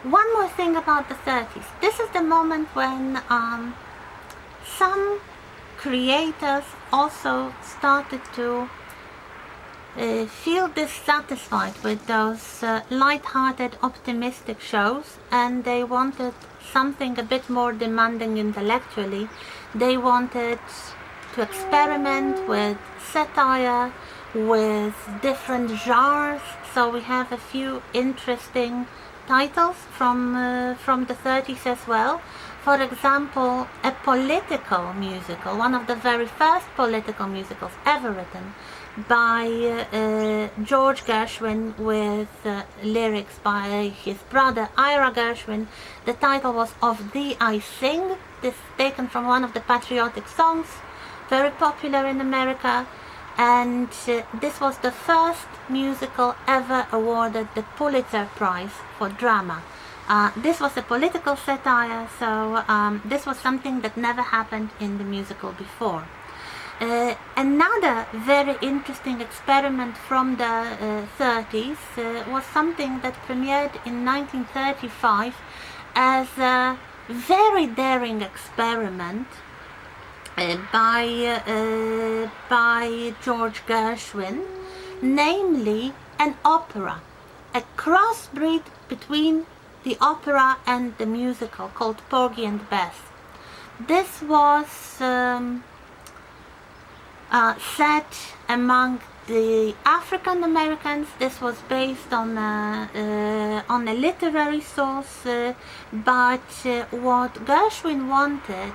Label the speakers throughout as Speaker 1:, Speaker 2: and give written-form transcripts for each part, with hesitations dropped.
Speaker 1: one more thing about the 30s. This is the moment when some creators also started to feel dissatisfied with those light-hearted, optimistic shows, and they wanted something a bit more demanding intellectually. They wanted to experiment with satire, with different genres. So we have a few interesting titles from the 30s as well. For example, a political musical, one of the very first political musicals ever written, by George Gershwin, with lyrics by his brother Ira Gershwin. The title was Of Thee I Sing. This is taken from one of the patriotic songs, very popular in America, and this was the first musical ever awarded the Pulitzer Prize for drama. This was a political satire, so this was something that never happened in the musical before. Another very interesting experiment from the 30s was something that premiered in 1935 as a very daring experiment by George Gershwin, namely an opera, a crossbreed between the opera and the musical called Porgy and Bess. This was set among the African Americans. This was based on a literary source, but what Gershwin wanted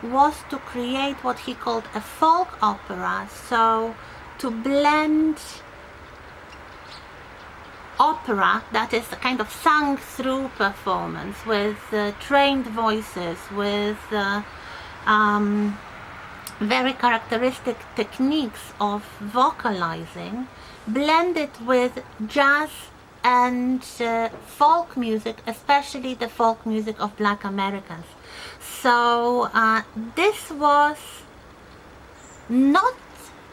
Speaker 1: was to create what he called a folk opera, so to blend opera, that is a kind of sung-through performance with trained voices, with very characteristic techniques of vocalizing, blended with jazz and folk music, especially the folk music of Black Americans. So this was not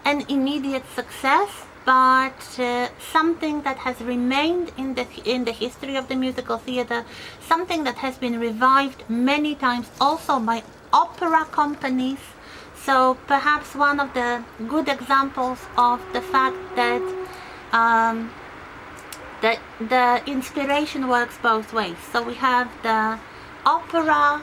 Speaker 1: an immediate success, but something that has remained in the history of the musical theater, something that has been revived many times also by opera companies. So perhaps one of the good examples of the fact that the inspiration works both ways. So we have the opera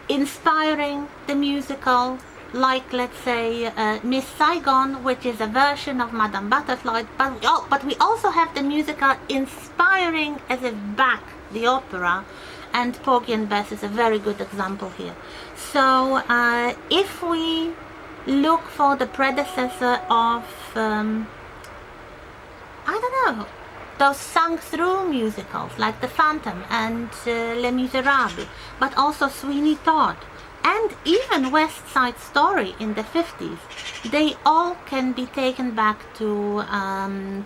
Speaker 1: inspiring the musical, like let's say Miss Saigon, which is a version of Madame Butterfly, but we also have the musical inspiring as if back the opera, and Porgy and Bess is a very good example here. So if we look for the predecessor of I don't know, those sung-through musicals like The Phantom and Les Miserables, but also Sweeney Todd and even West Side Story in the 50s, they all can be taken back to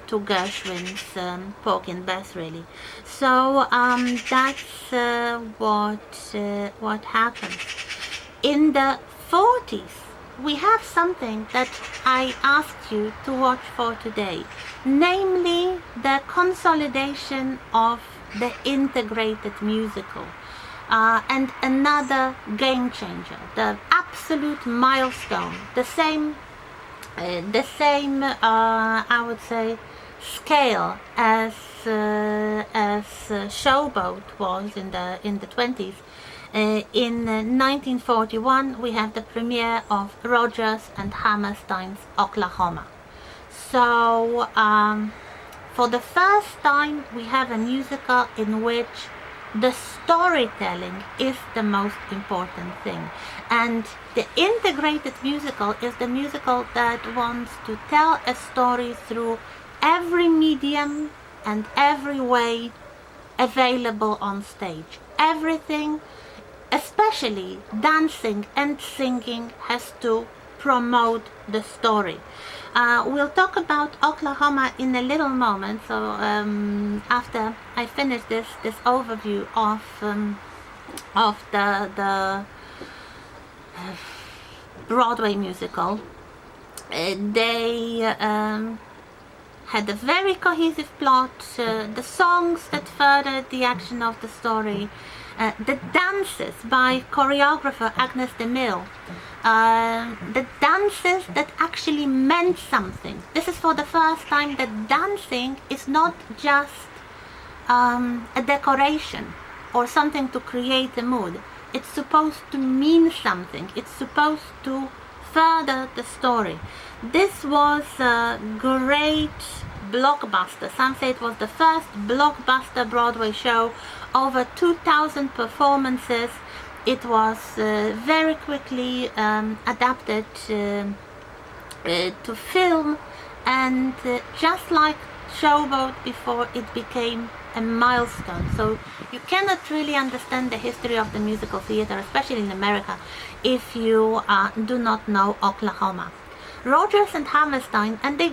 Speaker 1: Gershwin's Porgy and Bess, really. So that's what happened. In the 40s, we have something that I asked you to watch for today, namely the consolidation of the integrated musical. And another game changer, the absolute milestone, the same I would say scale as Showboat was in the 20s. In 1941 we have the premiere of Rodgers and Hammerstein's Oklahoma. So for the first time we have a musical in which the storytelling is the most important thing, and the integrated musical is the musical that wants to tell a story through every medium and every way available on stage. Everything, especially dancing and singing, has to promote the story. We'll talk about Oklahoma in a little moment, so after I finish this overview of the Broadway musical. They had a very cohesive plot, the songs that furthered the action of the story, the dances by choreographer Agnes de Mille, the dances that actually meant something. This is for the first time that dancing is not just a decoration or something to create a mood. It's supposed to mean something. It's supposed to further the story. This was a great blockbuster. Some say it was the first blockbuster Broadway show. Over 2,000 performances. It was very quickly adapted to film, and just like Showboat before, it became a milestone. So you cannot really understand the history of the musical theater, especially in America, if you do not know Oklahoma. Rodgers and Hammerstein, and they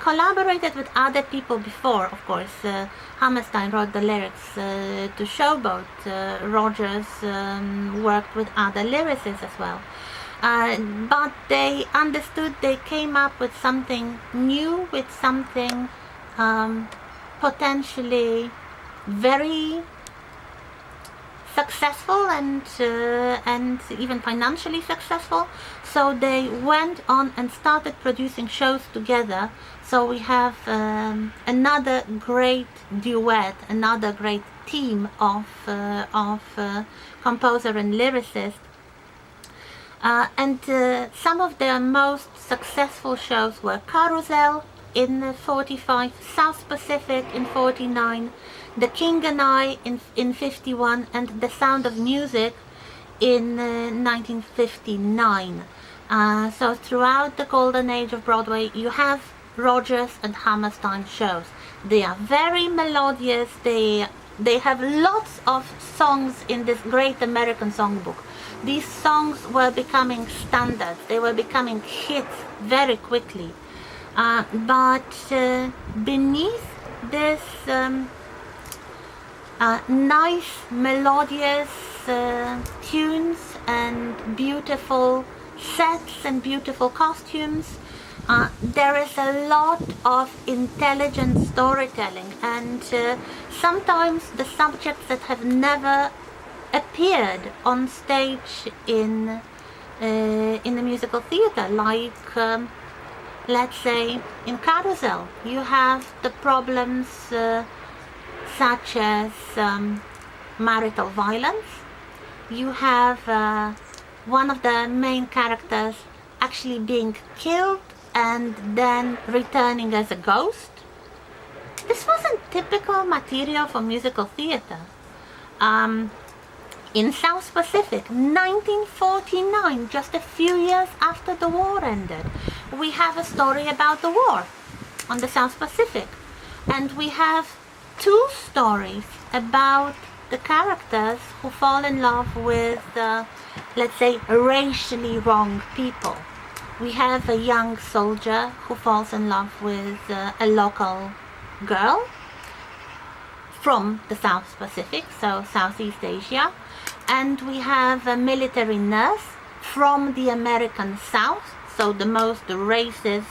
Speaker 1: collaborated with other people before, of course. Hammerstein wrote the lyrics to Showboat. Rodgers worked with other lyricists as well. But they understood, they came up with something new, with something potentially very successful and even financially successful. So they went on and started producing shows together. So we have another great duet, another great team of composer and lyricist. And some of their most successful shows were Carousel in 45, South Pacific in 49, The King and I in 51, and The Sound of Music in 1959. So throughout the golden age of Broadway, you have Rodgers and Hammerstein shows. They are very melodious. They have lots of songs in this great American songbook. These songs were becoming standards. They were becoming hits very quickly. But beneath this nice melodious tunes and beautiful sets and beautiful costumes, there is a lot of intelligent storytelling, and sometimes the subjects that have never appeared on stage in the musical theater, like let's say in Carousel, you have the problems such as marital violence. You have one of the main characters actually being killed and then returning as a ghost. This wasn't typical material for musical theater. In South Pacific, 1949, just a few years after the war ended, we have a story about the war on the South Pacific. And we have two stories about the characters who fall in love with, let's say, racially wrong people. We have a young soldier who falls in love with a local girl from the South Pacific, so Southeast Asia. And we have a military nurse from the American South, so the most racist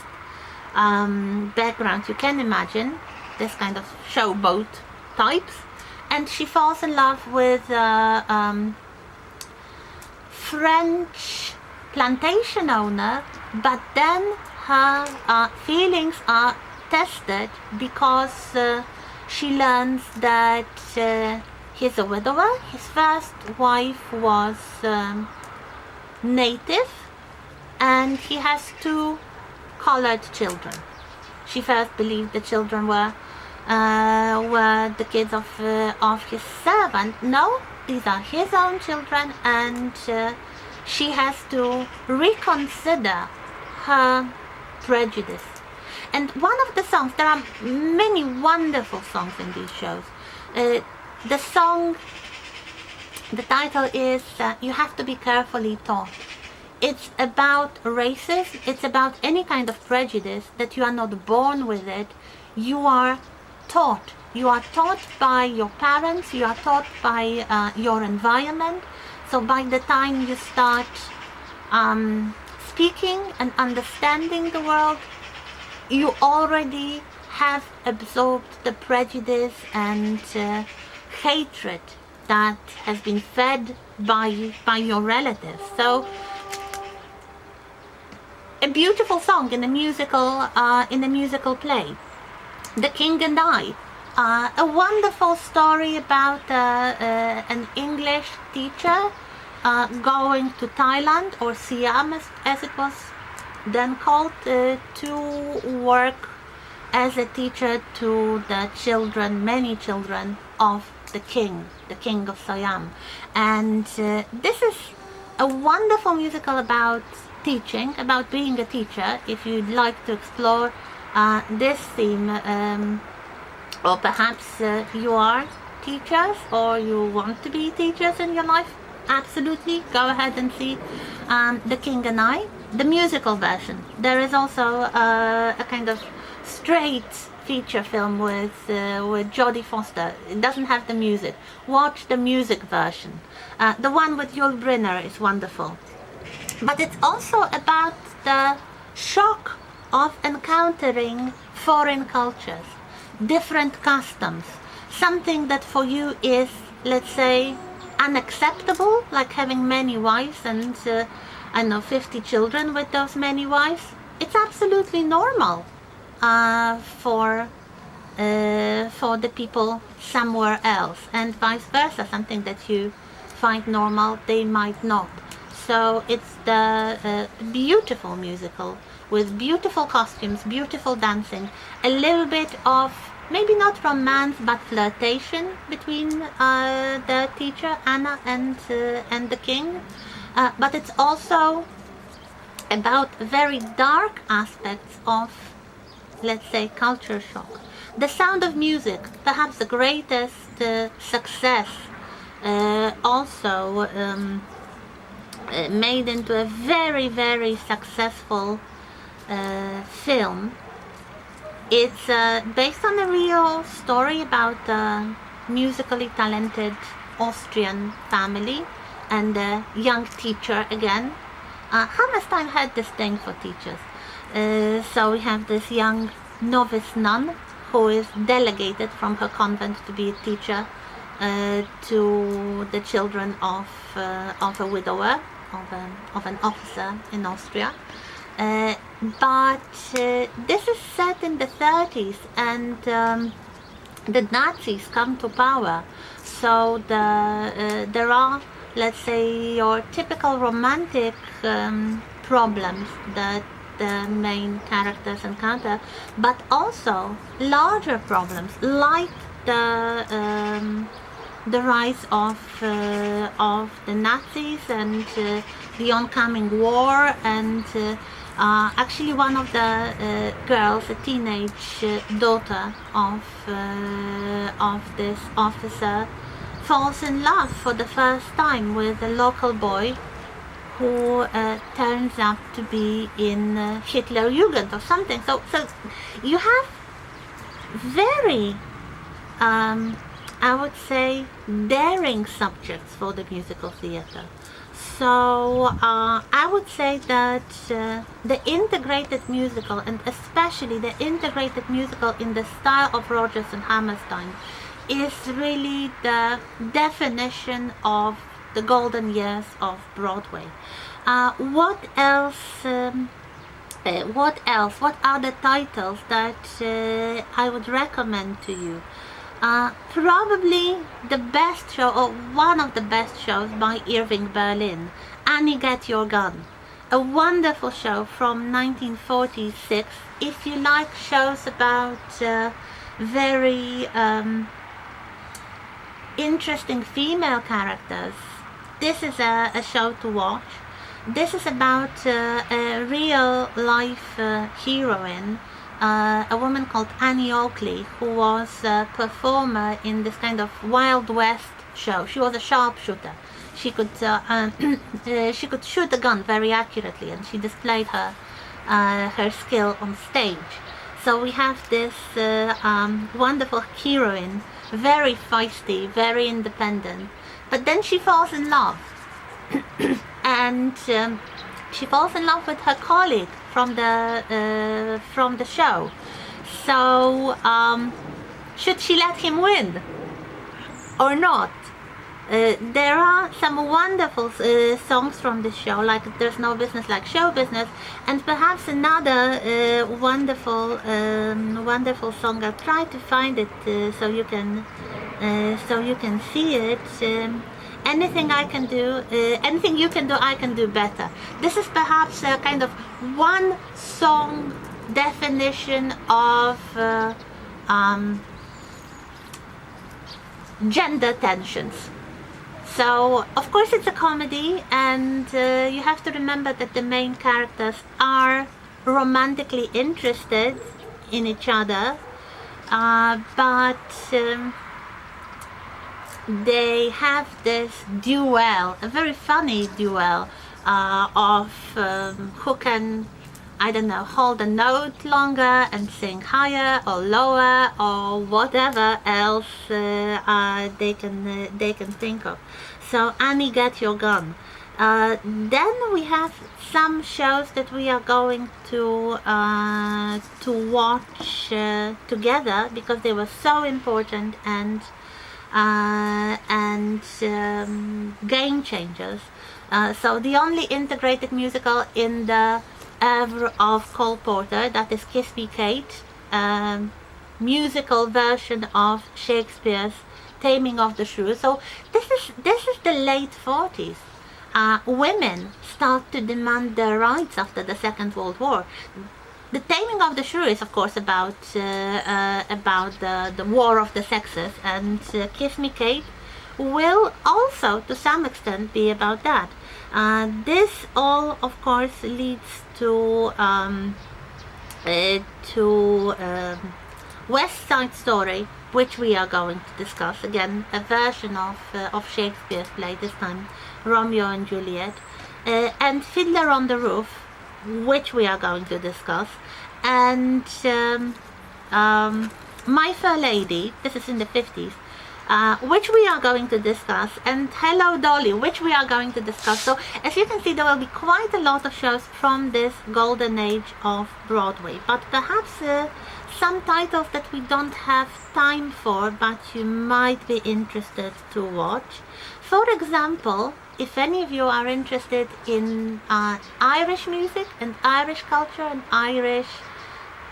Speaker 1: background you can imagine, this kind of showboat types. And she falls in love with French plantation owner, but then her feelings are tested because she learns that he's a widower. His first wife was native, and he has two colored children. She first believed the children were the kids of his servant. No, these are his own children, and she has to reconsider her prejudice. And one of the songs, there are many wonderful songs in these shows. The song, the title is You Have to Be Carefully Taught. It's about racism, it's about any kind of prejudice, that you are not born with it, you are taught. You are taught by your parents, you are taught by your environment. So by the time you start speaking and understanding the world, you already have absorbed the prejudice and hatred that has been fed by your relatives. So a beautiful song in a musical play, The King and I. A wonderful story about an English teacher going to Thailand, or Siam as it was then called, to work as a teacher to the children, many children of the king of Siam. And this is a wonderful musical about teaching, about being a teacher. If you'd like to explore this theme, or perhaps you are teachers or you want to be teachers in your life, absolutely go ahead and see The King and I, the musical version. There is also a kind of straight feature film with Jodie Foster. It doesn't have the music. Watch the music version. The one with Yul Brynner is wonderful. But it's also about the shock of encountering foreign cultures, different customs, something that for you is, let's say, unacceptable, like having many wives and 50 children with those many wives. It's absolutely normal for the people somewhere else, and vice versa. Something that you find normal, they might not. So it's the beautiful musical with beautiful costumes, beautiful dancing, a little bit of maybe not romance but flirtation between the teacher Anna and the king. But it's also about very dark aspects of, let's say, culture shock. The Sound of Music, perhaps the greatest success, also made into a very, very successful film. It's based on a real story about a musically talented Austrian family and a young teacher again. Hammerstein had this thing for teachers. So we have this young novice nun who is delegated from her convent to be a teacher to the children of a widower, of an officer in Austria. But this is set in the 30s, and the Nazis come to power. So there are, let's say, your typical romantic problems that the main characters encounter, but also larger problems like the rise of the Nazis and the oncoming war, and actually one of the girls, a teenage daughter of this officer, falls in love for the first time with a local boy who turns out to be in Hitlerjugend or something. So you have very, I would say, daring subjects for the musical theatre. So I would say that the integrated musical, and especially the integrated musical in the style of Rodgers and Hammerstein, is really the definition of the golden years of Broadway. What else? What are the titles that I would recommend to you? Probably the best show, or one of the best shows, by Irving Berlin, Annie Get Your Gun. A wonderful show from 1946. If you like shows about very interesting female characters, this is a show to watch. This is about a real life heroine, a woman called Annie Oakley, who was a performer in this kind of Wild West show. She was a sharpshooter. She could shoot a gun very accurately, and she displayed her skill on stage. So we have this wonderful heroine, very feisty, very independent, but then she falls in love. And she falls in love with her colleague from the show. So should she let him win or not? There are some wonderful songs from the show, like There's No Business Like Show Business, and perhaps another wonderful song. I'll try to find it so you can see it. Anything I can do, anything you can do, I can do better. This is perhaps a kind of one song definition of gender tensions. So, of course, it's a comedy, and you have to remember that the main characters are romantically interested in each other, but they have this duel, a very funny duel of who can, I don't know, hold a note longer and sing higher or lower or whatever else they can think of. So Annie, Get Your Gun. Then we have some shows that we are going to watch together because they were so important and game changers. So the only integrated musical in the oeuvre of Cole Porter, that is Kiss Me Kate, musical version of Shakespeare's Taming of the Shrew. So this is the late 40s. Women start to demand their rights after the Second World War. The Taming of the Shrew is, of course, about the war of the sexes, and Kiss Me Kate will also, to some extent, be about that. This all, of course, leads to West Side Story, which we are going to discuss. Again, a version of Shakespeare's play, this time Romeo and Juliet, and Fiddler on the Roof, which we are going to discuss, and My Fair Lady, this is in the 50s, which we are going to discuss, and Hello Dolly, which we are going to discuss. So as you can see, there will be quite a lot of shows from this golden age of Broadway, but perhaps some titles that we don't have time for, but you might be interested to watch. For example, if any of you are interested in Irish music and Irish culture and Irish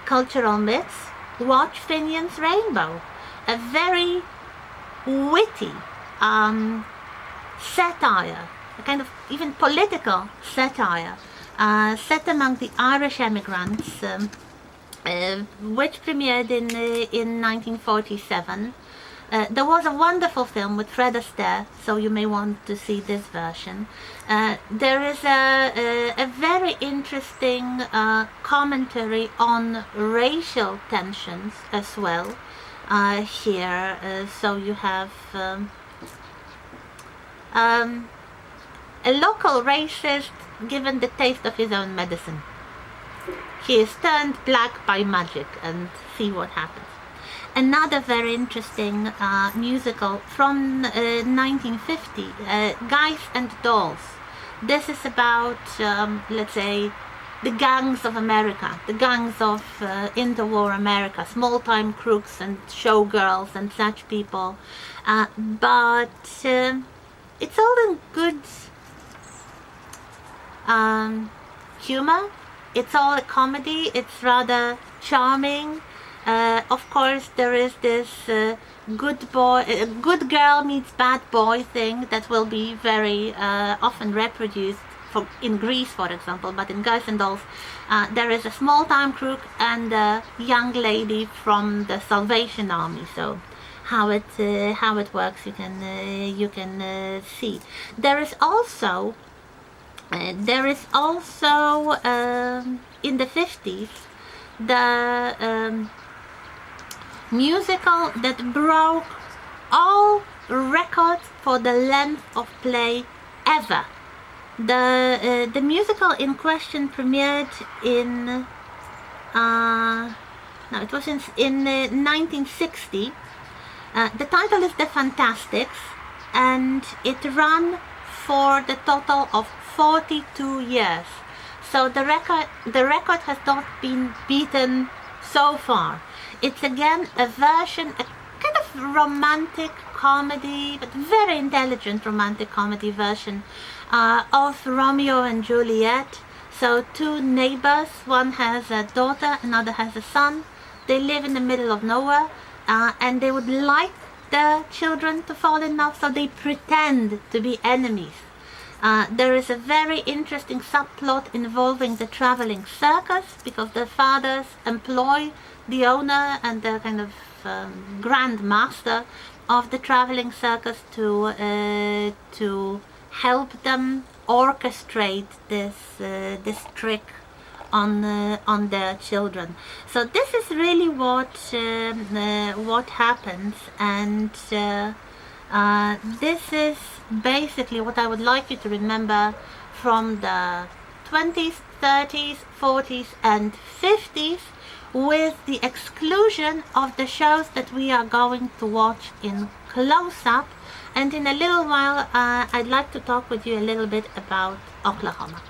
Speaker 1: cultural myths, watch Finian's Rainbow, a very witty satire, a kind of even political satire, set among the Irish emigrants, which premiered in 1947. There was a wonderful film with Fred Astaire, so you may want to see this version. There is a very interesting commentary on racial tensions as well here. So you have a local racist given the taste of his own medicine. He is turned black by magic, and see what happens. Another very interesting musical from 1950, Guys and Dolls. This is about, let's say, the gangs of America, the gangs of interwar America, small-time crooks and showgirls and such people. But it's all in good humor. It's all a comedy. It's rather charming. Of course, there is this good girl meets bad boy thing that will be very often reproduced in Grease, for example. But in Guys and Dolls, there is a small-time crook and a young lady from the Salvation Army. So how it works, you can see. There is also in the 50s the musical that broke all records for the length of play ever. The musical in question premiered in 1960. The title is The Fantastics, and it ran for the total of 42 years. So the record has not been beaten so far. It's again a version, a kind of romantic comedy, but very intelligent romantic comedy version of Romeo and Juliet. So two neighbors, one has a daughter, another has a son. They live in the middle of nowhere, and they would like the children to fall in love, so they pretend to be enemies. There is a very interesting subplot involving the traveling circus, because the fathers employ the owner and the kind of grand master of the traveling circus to help them orchestrate this trick on their children. So this is really what happens, and this is basically what I would like you to remember from the 20s, 30s, 40s and 50s, with the exclusion of the shows that we are going to watch in close-up. And in a little while I'd like to talk with you a little bit about Oklahoma.